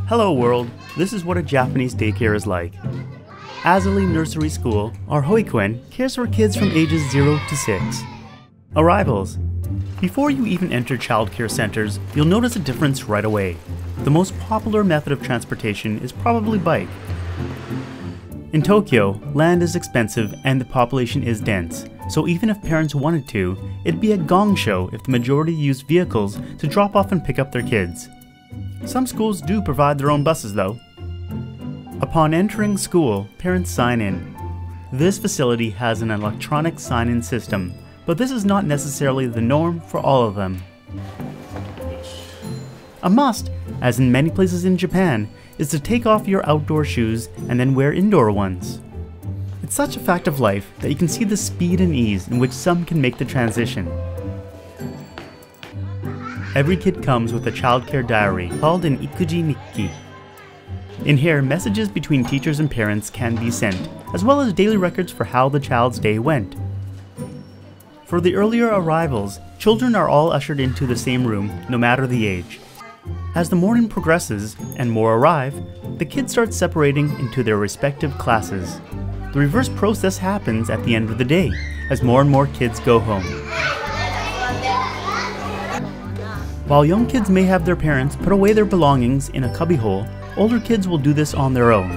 Hello world, this is what a Japanese daycare is like. Azalee Nursery School, or Hoikuen, cares for kids from ages 0 to 6. Arrivals. Before you even enter childcare centers, you'll notice a difference right away. The most popular method of transportation is probably bike. In Tokyo, land is expensive and the population is dense, so even if parents wanted to, it'd be a gong show if the majority used vehicles to drop off and pick up their kids. Some schools do provide their own buses though. Upon entering school, parents sign in. This facility has an electronic sign-in system, but this is not necessarily the norm for all of them. A must, as in many places in Japan, is to take off your outdoor shoes and then wear indoor ones. It's such a fact of life that you can see the speed and ease in which some can make the transition. Every kid comes with a childcare diary called an Ikuji Nikki. In here, messages between teachers and parents can be sent, as well as daily records for how the child's day went. For the earlier arrivals, children are all ushered into the same room, no matter the age. As the morning progresses and more arrive, the kids start separating into their respective classes. The reverse process happens at the end of the day, as more and more kids go home. While young kids may have their parents put away their belongings in a cubbyhole, older kids will do this on their own.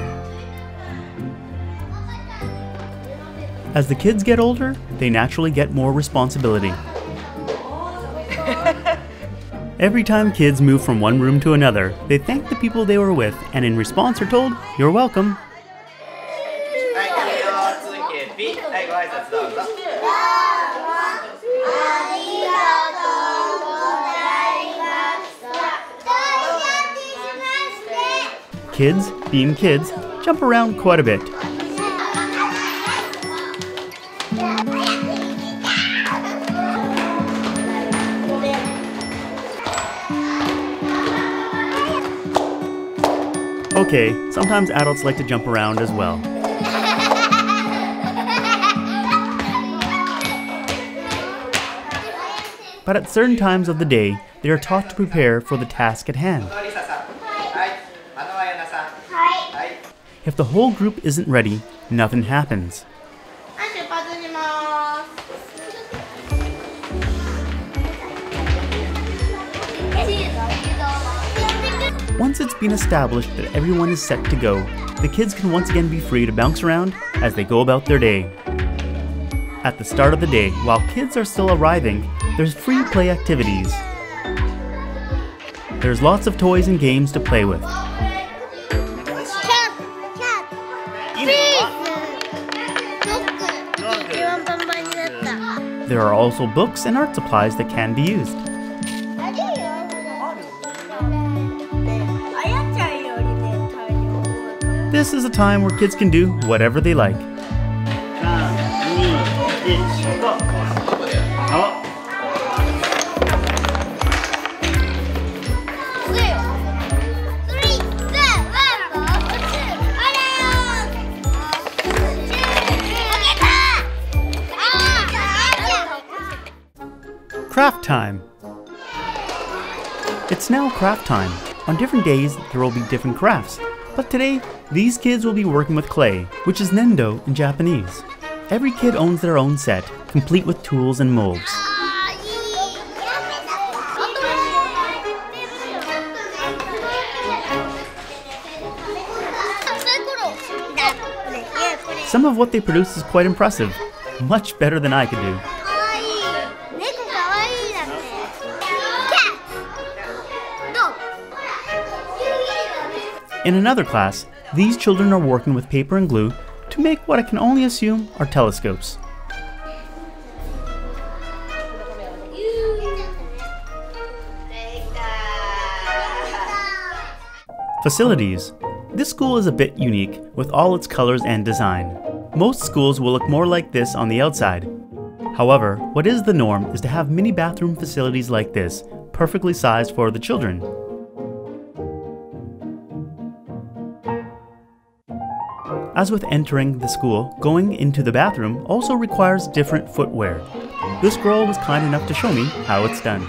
As the kids get older, they naturally get more responsibility. Every time kids move from one room to another, they thank the people they were with and in response are told, "You're welcome." Kids, being kids, jump around quite a bit. Okay, sometimes adults like to jump around as well. But at certain times of the day, they are taught to prepare for the task at hand. If the whole group isn't ready, nothing happens. Once it's been established that everyone is set to go, the kids can once again be free to bounce around as they go about their day. At the start of the day, while kids are still arriving, there's free play activities. There's lots of toys and games to play with. There are also books and art supplies that can be used. This is a time where kids can do whatever they like. Craft time! It's now craft time. On different days, there will be different crafts. But today, these kids will be working with clay, which is nendo in Japanese. Every kid owns their own set, complete with tools and molds. Some of what they produce is quite impressive, much better than I could do. In another class, these children are working with paper and glue to make what I can only assume are telescopes. Facilities. This school is a bit unique with all its colors and design. Most schools will look more like this on the outside. However, what is the norm is to have mini bathroom facilities like this, perfectly sized for the children. As with entering the school, going into the bathroom also requires different footwear. This girl was kind enough to show me how it's done.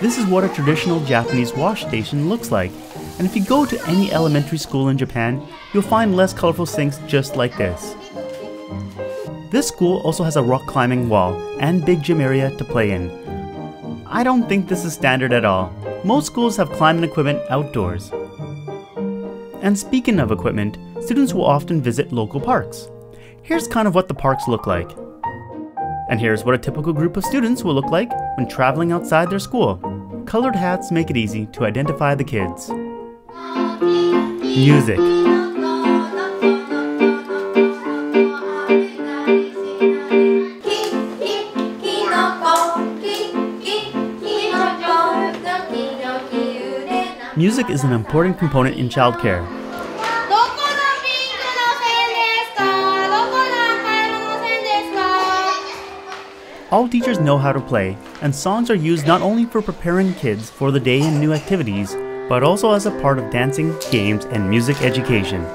This is what a traditional Japanese wash station looks like, and if you go to any elementary school in Japan, you'll find less colorful sinks just like this. This school also has a rock climbing wall and big gym area to play in. I don't think this is standard at all. Most schools have climbing equipment outdoors. And speaking of equipment, students will often visit local parks. Here's kind of what the parks look like. And here's what a typical group of students will look like when traveling outside their school. Colored hats make it easy to identify the kids. Music. Music is an important component in childcare. All teachers know how to play, and songs are used not only for preparing kids for the day and new activities, but also as a part of dancing, games, and music education.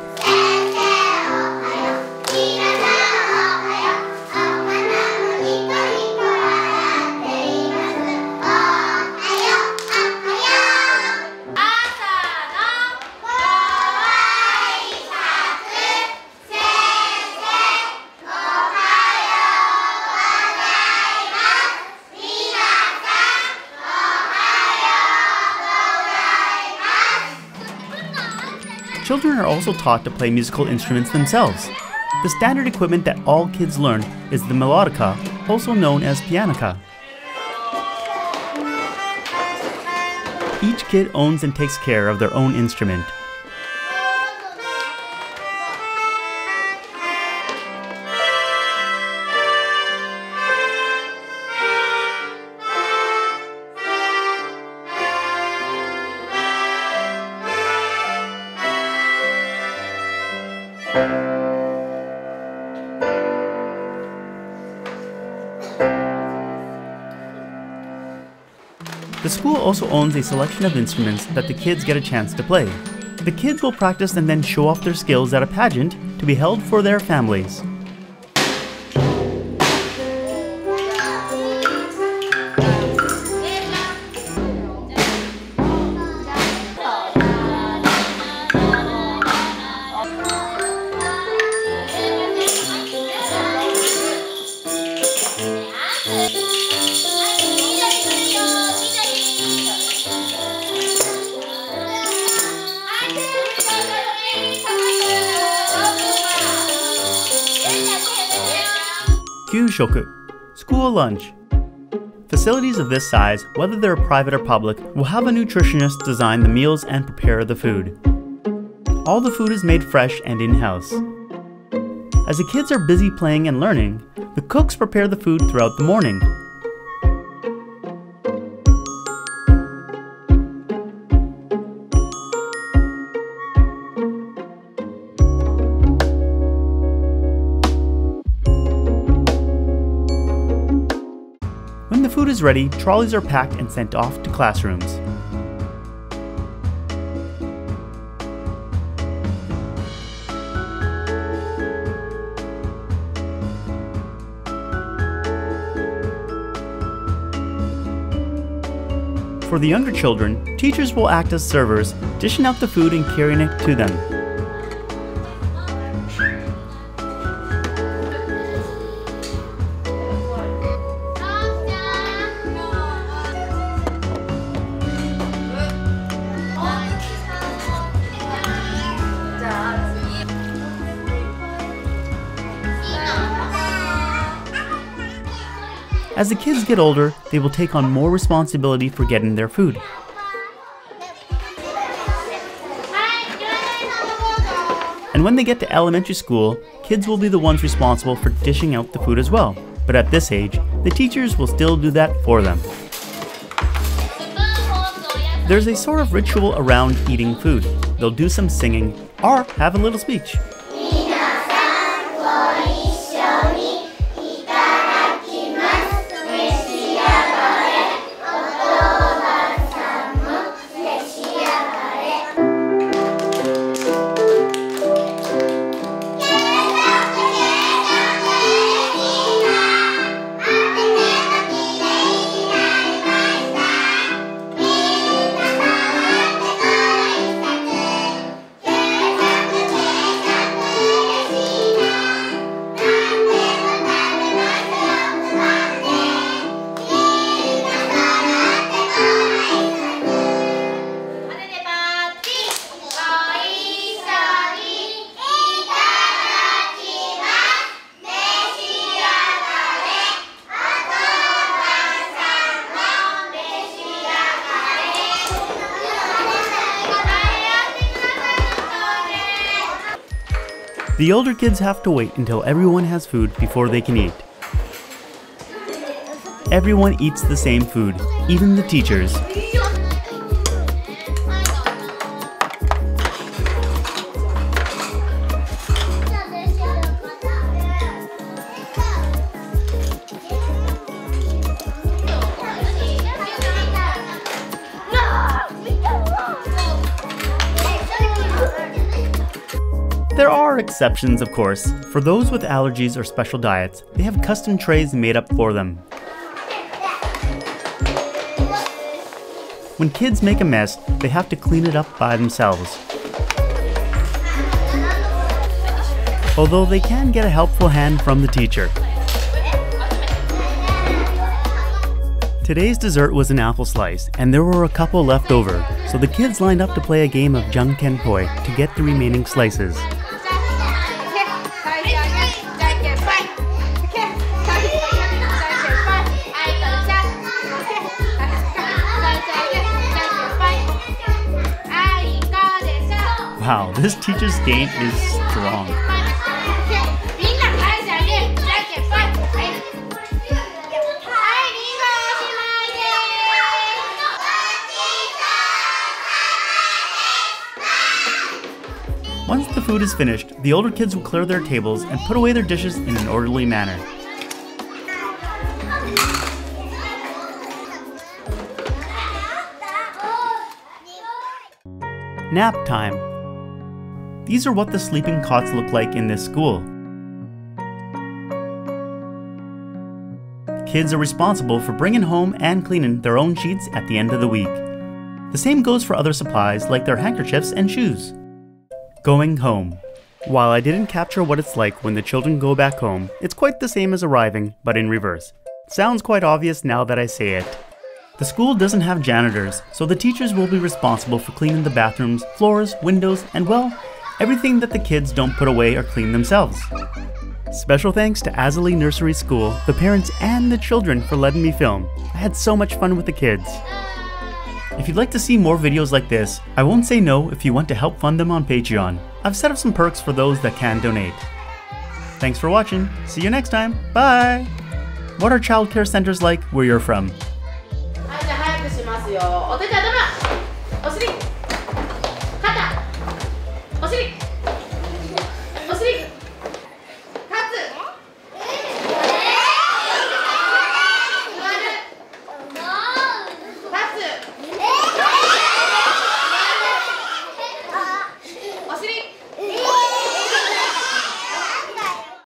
Children are also taught to play musical instruments themselves. The standard equipment that all kids learn is the melodica, also known as pianica. Each kid owns and takes care of their own instrument. The school also owns a selection of instruments that the kids get a chance to play. The kids will practice and then show off their skills at a pageant to be held for their families. Kyushoku, school lunch. Facilities of this size, whether they're private or public, will have a nutritionist design the meals and prepare the food. All the food is made fresh and in-house. As the kids are busy playing and learning, the cooks prepare the food throughout the morning. When the food is ready, trolleys are packed and sent off to classrooms. For the younger children, teachers will act as servers, dishing out the food and carrying it to them. As the kids get older, they will take on more responsibility for getting their food. And when they get to elementary school, kids will be the ones responsible for dishing out the food as well. But at this age, the teachers will still do that for them. There's a sort of ritual around eating food. They'll do some singing or have a little speech. The older kids have to wait until everyone has food before they can eat. Everyone eats the same food, even the teachers. There are exceptions, of course. For those with allergies or special diets, they have custom trays made up for them. When kids make a mess, they have to clean it up by themselves. Although they can get a helpful hand from the teacher. Today's dessert was an apple slice, and there were a couple left over, so the kids lined up to play a game of Jungkenpoi to get the remaining slices. Wow, this teacher's game is strong. Once the food is finished, the older kids will clear their tables and put away their dishes in an orderly manner. Nap time. These are what the sleeping cots look like in this school. Kids are responsible for bringing home and cleaning their own sheets at the end of the week. The same goes for other supplies like their handkerchiefs and shoes. Going home. While I didn't capture what it's like when the children go back home, it's quite the same as arriving, but in reverse. Sounds quite obvious now that I say it. The school doesn't have janitors, so the teachers will be responsible for cleaning the bathrooms, floors, windows, and well, everything that the kids don't put away or clean themselves. Special thanks to Azalee Nursery School, the parents and the children for letting me film. I had so much fun with the kids. If you'd like to see more videos like this, I won't say no if you want to help fund them on Patreon. I've set up some perks for those that can donate. Thanks for watching. See you next time. Bye! What are childcare centers like where you're from? はい、じゃあ早くしますよ。お手手頭。お尻。